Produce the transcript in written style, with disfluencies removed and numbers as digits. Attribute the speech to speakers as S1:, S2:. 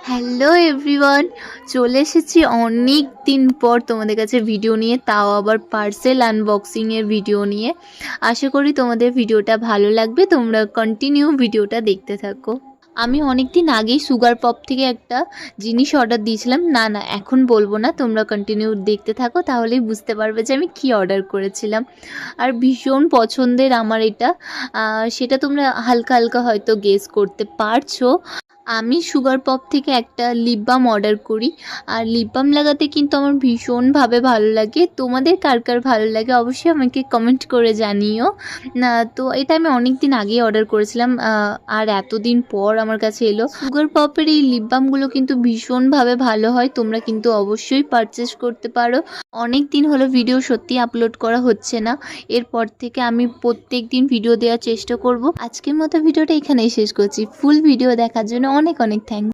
S1: Hello everyone, চলে এসেছি অনেক দিন পর তোমাদের কাছে ভিডিও নিয়ে, তাও আবার পার্সেল আনবক্সিংয়ের ভিডিও নিয়ে। আশা করি তোমাদের ভিডিওটা ভালো লাগবে, তোমরা কন্টিনিউ ভিডিওটা দেখতে থাকো। আমি অনেক দিন আগেই সুগার পপ থেকে একটা জিনিস অর্ডার দিয়েছিলাম। না এখন বলবো না, তোমরা কন্টিনিউ দেখতে থাকো, তাহলেই বুঝতে পারবে যে আমি কি অর্ডার করেছিলাম। আর ভীষণ পছন্দের আমার এটা, সেটা তোমরা হালকা হালকা হয়তো গেস করতে পারছো। আমি সুগার পপ থেকে একটা লিপ বাম অর্ডার করি, আর লিপ বাম লাগাতে কিন্তু আমার ভীষণভাবে ভালো লাগে। তোমাদের কার কার ভালো লাগে অবশ্যই আমাকে কমেন্ট করে জানিও। না তো এটা আমি অনেক দিন আগেই অর্ডার করেছিলাম, আর এতদিন পর আমার কাছে এলো। সুগার পপের এই লিপ বামগুলো কিন্তু ভীষণভাবে ভালো হয়, তোমরা কিন্তু অবশ্যই পারচেস করতে পারো। অনেক দিন হলো ভিডিও সত্যি আপলোড করা হচ্ছে না, এরপর থেকে আমি প্রত্যেক দিন ভিডিও দেওয়ার চেষ্টা করব। আজকের মতো ভিডিওটা এখানেই শেষ করছি। ফুল ভিডিও দেখার জন্য অনেক অনেক থ্যাংক।